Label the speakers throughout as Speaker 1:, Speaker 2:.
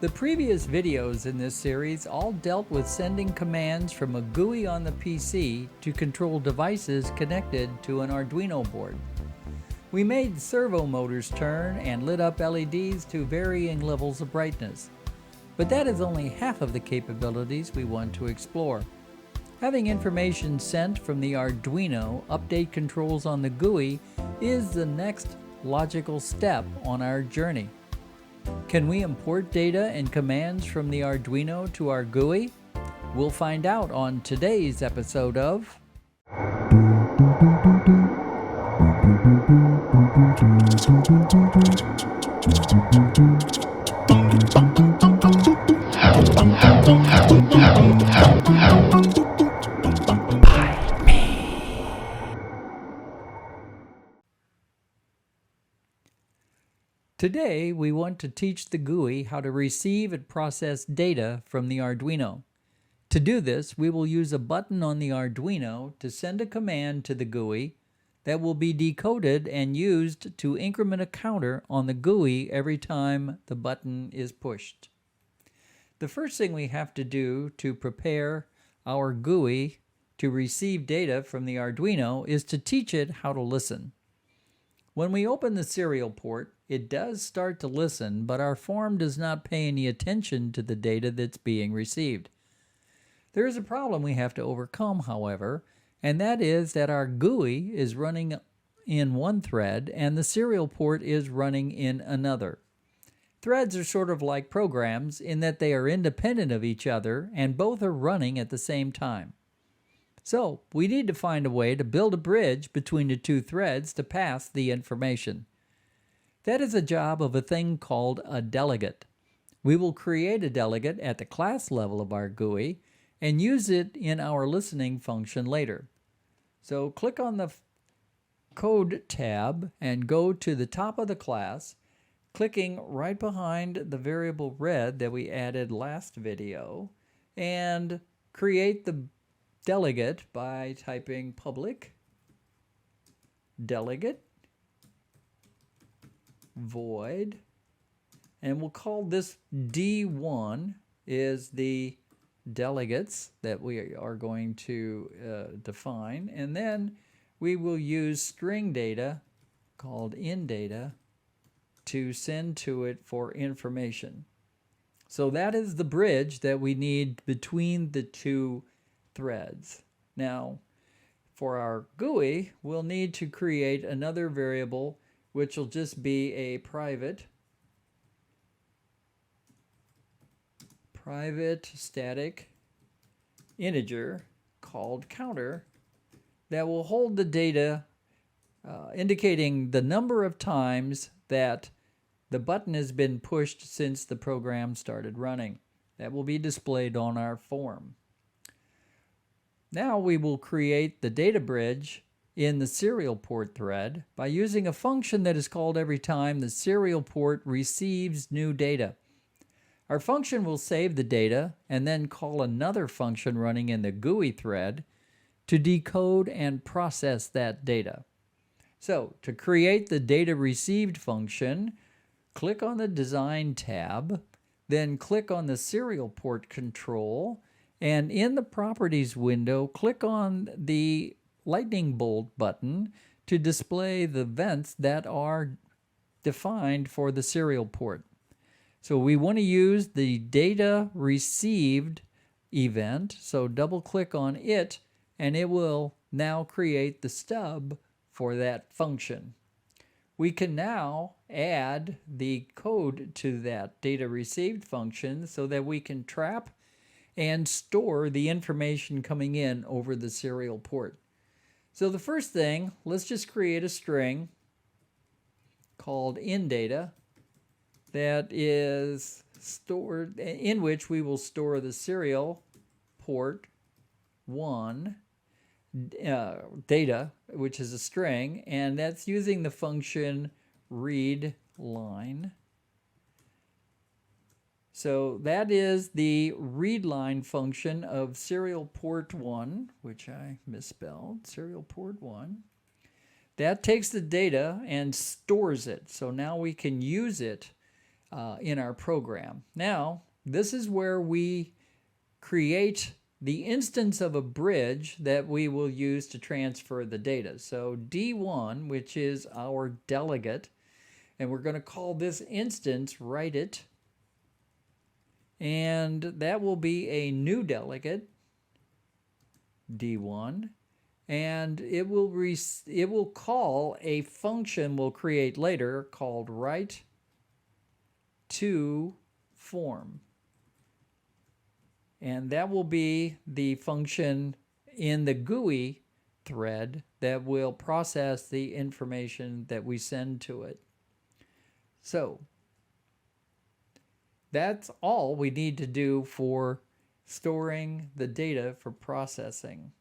Speaker 1: The previous videos in this series all dealt with sending commands from a GUI on the PC to control devices connected to an Arduino board. We made servo motors turn and lit up LEDs to varying levels of brightness. But that is only half of the capabilities we want to explore. Having information sent from the Arduino update controls on the GUI is the next logical step on our journey. Can we import data and commands from the Arduino to our GUI? We'll find out on today's episode of Today, we want to teach the GUI how to receive and process data from the Arduino. To do this, we will use a button on the Arduino to send a command to the GUI that will be decoded and used to increment a counter on the GUI every time the button is pushed. The first thing we have to do to prepare our GUI to receive data from the Arduino is to teach it how to listen. When we open the serial port, it does start to listen, but our form does not pay any attention to the data that's being received. There is a problem we have to overcome, however, and that is that our GUI is running in one thread and the serial port is running in another. Threads are sort of like programs in that they are independent of each other and both are running at the same time. So, we need to find a way to build a bridge between the two threads to pass the information. That is a job of a thing called a delegate. We will create a delegate at the class level of our GUI and use it in our listening function later. So click on the Code tab and go to the top of the class, clicking right behind the variable red that we added last video, and create the delegate by typing public delegate void, and we'll call this D1 is the delegates that we are going to define, and then we will use string data called inData to send to it for information. So that is the bridge that we need between the two threads. Now, for our GUI, we'll need to create another variable which will just be a private static integer called counter that will hold the data indicating the number of times that the button has been pushed since the program started running. That will be displayed on our form. Now we will create the data bridge in the serial port thread by using a function that is called every time the serial port receives new data. Our function will save the data and then call another function running in the GUI thread to decode and process that data. So, to create the data received function, click on the Design tab, then click on the serial port control, and in the Properties window, click on the lightning bolt button to display the vents that are defined for the serial port. So we want to use the data received event, so double click on it and it will now create the stub for that function. We can now add the code to that data received function so that we can trap and store the information coming in over the serial port. So the first thing, let's just create a string called inData that is stored, in which we will store the serial port 1 data, which is a string, and that's using the function readLine. So that is the readLine function of serial port 1, which I misspelled, serial port 1. That takes the data and stores it. So now we can use it in our program. Now, this is where we create the instance of a bridge that we will use to transfer the data. So D1, which is our delegate, and we're going to call this instance write it, and that will be a new delegate, D1, and it will call a function we'll create later called write to form. And that will be the function in the GUI thread that will process the information that we send to it. So that's all we need to do for storing the data for processing.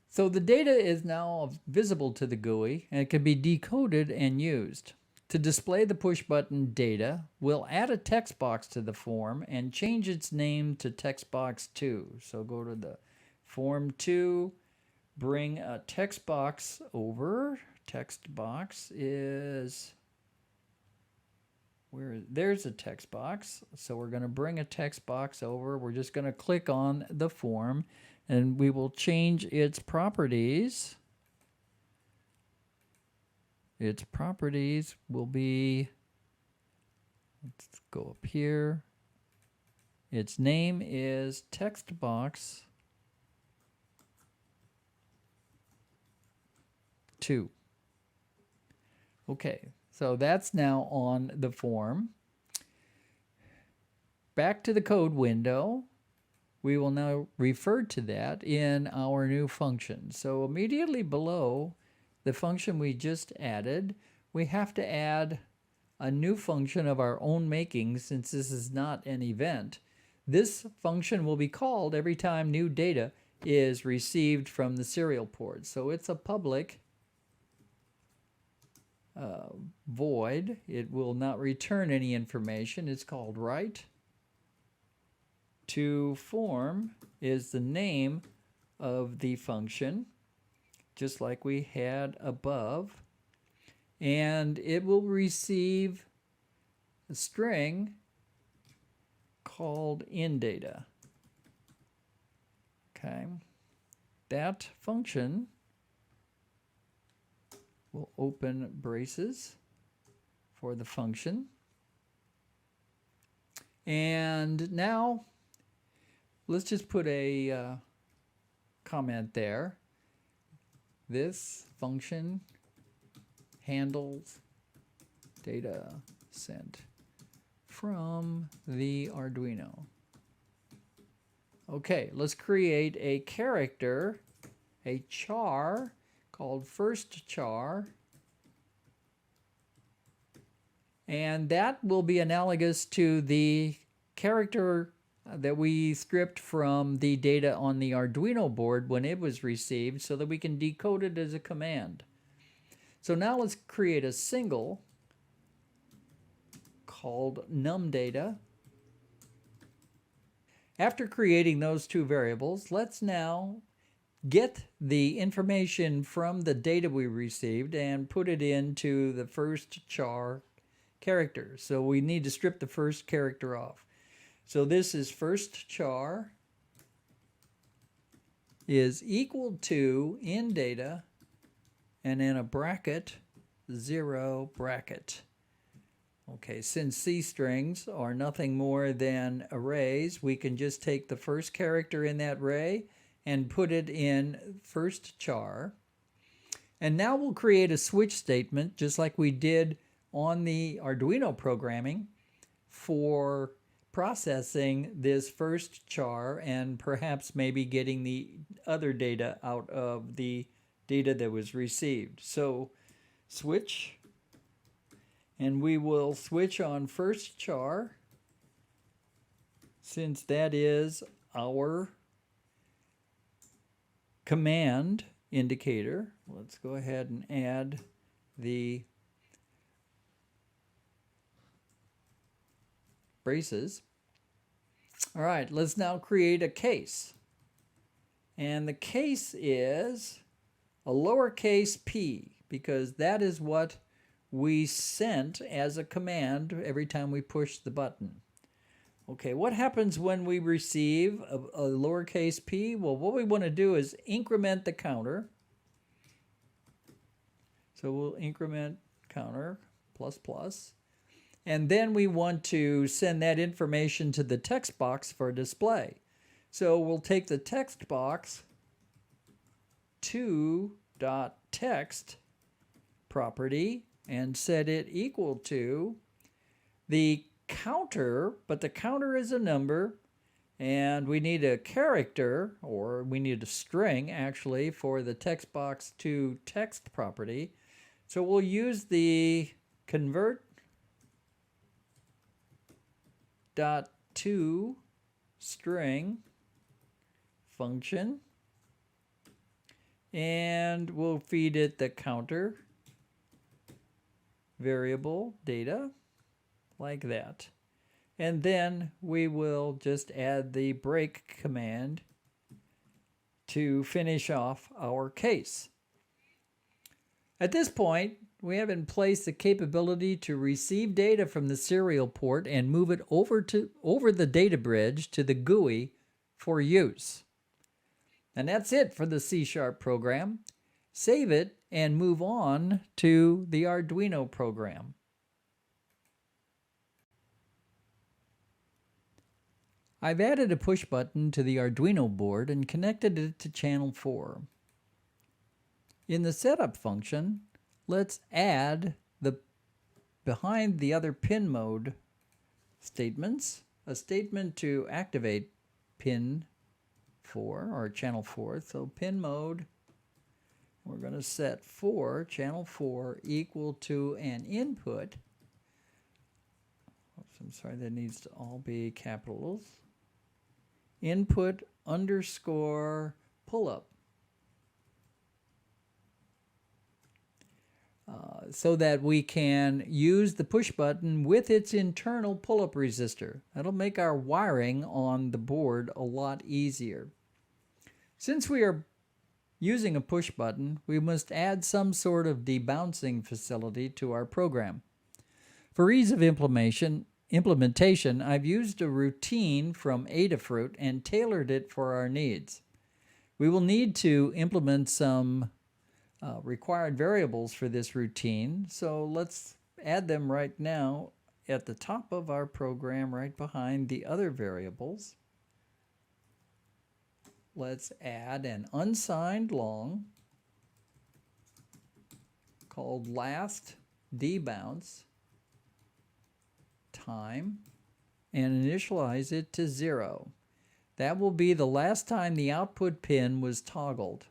Speaker 1: So the data is now visible to the GUI and it can be decoded and used. To display the push button data, we'll add a text box to the form and change its name to textbox 2. So go to the form 2, bring a text box over. Text box is there's a text box. So we're going to bring a text box over. We're just going to click on the form and we will change its properties. Its properties will be, let's go up here. Its name is textbox 2. Okay, so that's now on the form. Back to the code window. We will now refer to that in our new function. So immediately below the function we just added, we have to add a new function of our own making since this is not an event. This function will be called every time new data is received from the serial port. So it's a public void. It will not return any information. It's called write to form is the name of the function, just like we had above, and it will receive a string called inData. Okay, that function will open braces for the function, and now let's just put a comment there. This function handles data sent from the Arduino. Okay, let's create a character, a char called first char, and that will be analogous to the character that we stripped from the data on the Arduino board when it was received so that we can decode it as a command. So now let's create a single called numData. After creating those two variables, let's now get the information from the data we received and put it into the first char character. So we need to strip the first character off. So this is first char is equal to inData and in a bracket 0 bracket. Okay, since C strings are nothing more than arrays, we can just take the first character in that array and put it in first char. And now we'll create a switch statement just like we did on the Arduino programming for processing this first char and perhaps maybe getting the other data out of the data that was received. So switch, and we will switch on first char since that is our command indicator. Let's go ahead and add the braces. All right, let's now create a case. And the case is a lowercase p because that is what we sent as a command every time we push the button. Okay, what happens when we receive a lowercase p? Well, what we want to do is increment the counter. So we'll increment counter plus plus. And then we want to send that information to the text box for display. So we'll take the text box to.text property and set it equal to the counter, but the counter is a number, and we need a character, or we need a string actually, for the text box to text property. So we'll use the convert dot to string function, and we'll feed it the counter variable data like that. And then we will just add the break command to finish off our case. At this point, we have in place the capability to receive data from the serial port and move it over the data bridge to the GUI for use. And that's it for the C# program. Save it and move on to the Arduino program. I've added a push button to the Arduino board and connected it to channel 4. In the setup function, let's add behind the other pin mode statements, a statement to activate pin 4 or channel 4. So pin mode, we're going to set channel 4 equal to an input. Oops, I'm sorry, that needs to all be capitals. Input underscore pull-up. So that we can use the push button with its internal pull-up resistor. That'll make our wiring on the board a lot easier. Since we are using a push button, we must add some sort of debouncing facility to our program. For ease of implementation, I've used a routine from Adafruit and tailored it for our needs. We will need to implement some required variables for this routine, so let's add them right now at the top of our program, right behind the other variables. Let's add an unsigned long called last debounce time and initialize it to 0. That will be the last time the output pin was toggled.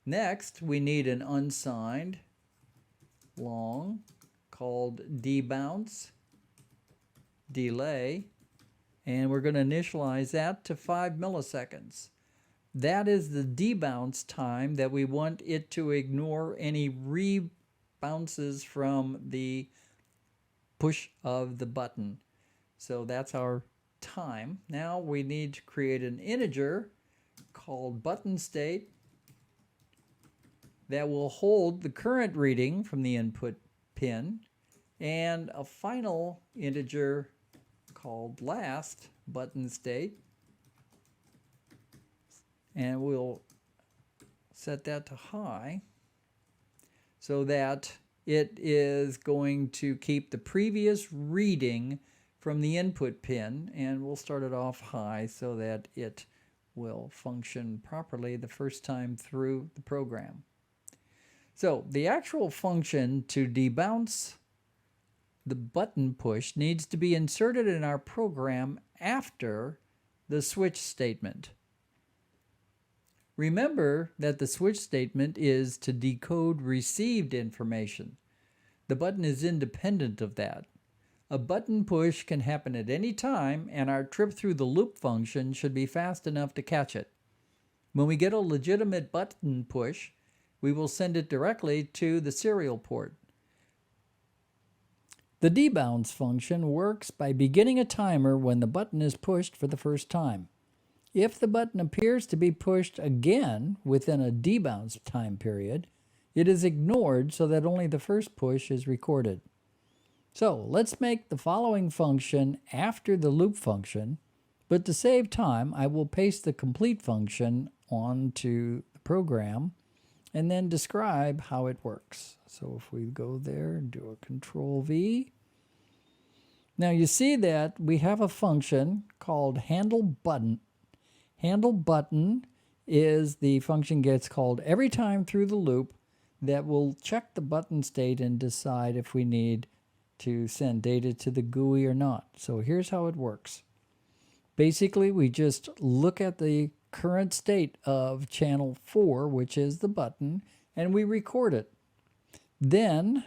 Speaker 1: Next, we need an unsigned long called debounce delay, and we're going to initialize that to 5 milliseconds. That is the debounce time that we want it to ignore any rebounces from the push of the button. So that's our time. Now we need to create an integer called button state that will hold the current reading from the input pin, and a final integer called last button state, and we'll set that to high so that it is going to keep the previous reading from the input pin, and we'll start it off high so that it will function properly the first time through the program. So the actual function to debounce the button push needs to be inserted in our program after the switch statement. Remember that the switch statement is to decode received information. The button is independent of that. A button push can happen at any time, and our trip through the loop function should be fast enough to catch it. When we get a legitimate button push, we will send it directly to the serial port. The debounce function works by beginning a timer when the button is pushed for the first time. If the button appears to be pushed again within a debounce time period, it is ignored so that only the first push is recorded. So let's make the following function after the loop function, but to save time, I will paste the complete function onto the program and then describe how it works. So if we go there and do a Control V, now you see that we have a function called handle button. Handle button is the function gets called every time through the loop that will check the button state and decide if we need to send data to the GUI or not. So here's how it works. Basically, we just look at the current state of channel 4, which is the button, and we record it. Then,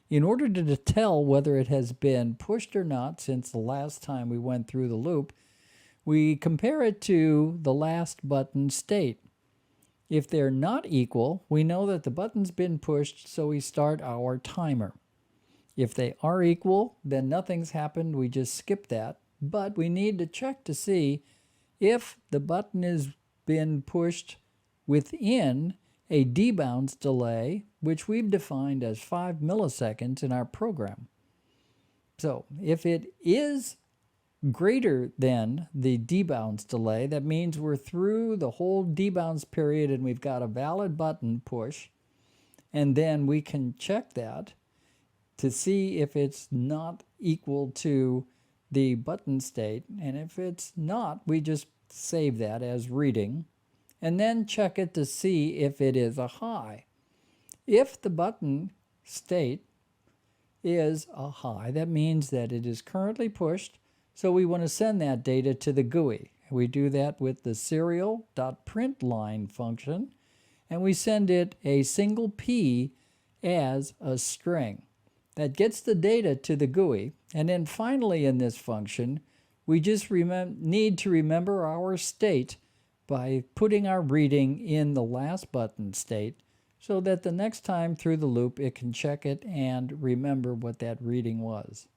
Speaker 1: in order to tell whether it has been pushed or not since the last time we went through the loop, we compare it to the last button state. If they're not equal, we know that the button's been pushed, so we start our timer. If they are equal, then nothing's happened, we just skip that. But we need to check to see if the button has been pushed within a debounce delay, which we've defined as 5 milliseconds in our program. So if it is greater than the debounce delay, that means we're through the whole debounce period and we've got a valid button push, and then we can check that to see if it's not equal to the button state, and if it's not, we just save that as reading, and then check it to see if it is a high. If the button state is a high, that means that it is currently pushed, so we want to send that data to the GUI. We do that with the serial.println function, and we send it a single P as a string. That gets the data to the GUI, and then finally in this function, we just need to remember our state by putting our reading in the last button state so that the next time through the loop it can check it and remember what that reading was.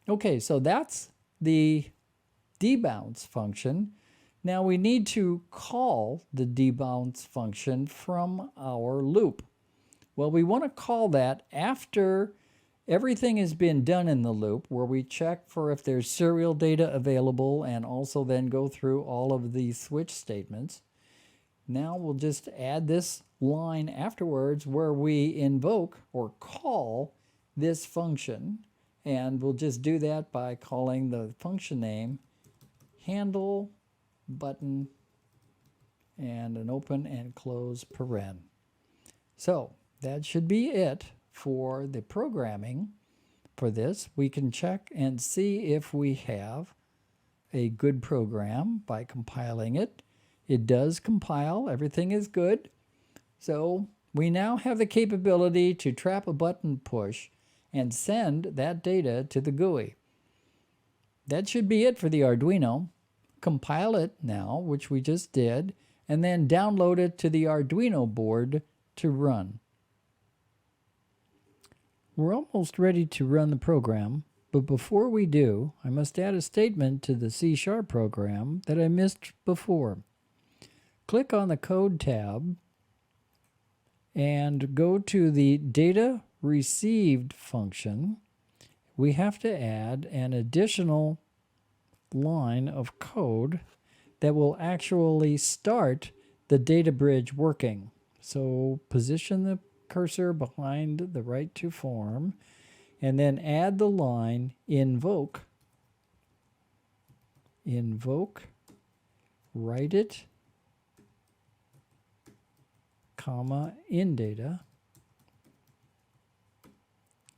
Speaker 1: Okay, so that's the debounce function. Now we need to call the debounce function from our loop. Well, we want to call that after everything has been done in the loop, where we check for if there's serial data available and also then go through all of the switch statements. Now we'll just add this line afterwards where we invoke or call this function, and we'll just do that by calling the function name handle button and an open and close paren. So that should be it for the programming for this. We can check and see if we have a good program by compiling it. It does compile, everything is good. So we now have the capability to trap a button push and send that data to the GUI. That should be it for the Arduino. Compile it now, which we just did, and then download it to the Arduino board to run. We're almost ready to run the program, but before we do, I must add a statement to the C# program that I missed before. Click on the Code tab and go to the Data Received function. We have to add an additional line of code that will actually start the data bridge working. So position the cursor behind the right to form and then add the line invoke write it comma in data,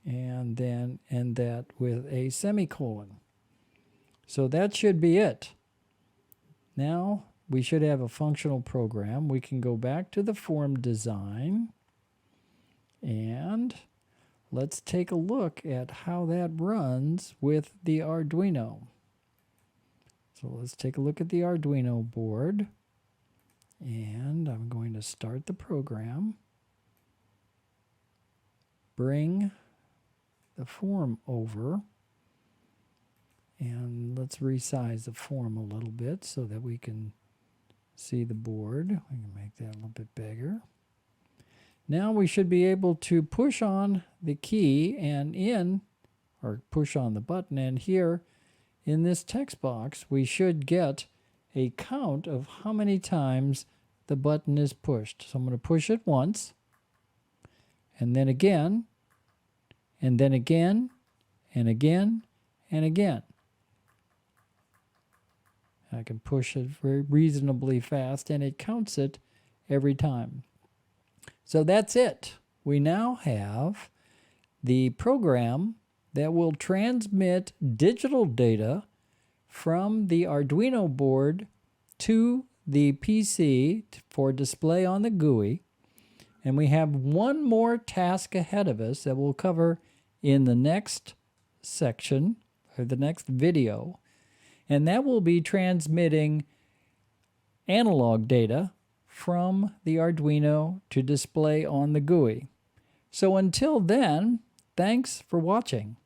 Speaker 1: and then end that with a semicolon. So that should be it. Now we should have a functional program. We can go back to the form design and let's take a look at how that runs with the Arduino. So let's take a look at the Arduino board, and I'm going to start the program, bring the form over, and let's resize the form a little bit so that we can see the board. We can make that a little bit bigger. Now we should be able to push on the key and or push on the button, and here in this text box we should get a count of how many times the button is pushed. So I'm going to push it once, and then again, and then again, and again, and again. I can push it very reasonably fast, and it counts it every time. So that's it. We now have the program that will transmit digital data from the Arduino board to the PC for display on the GUI. And we have one more task ahead of us that we'll cover in the next section, or the next video. And that will be transmitting analog data from the Arduino to display on the GUI. So until then, thanks for watching.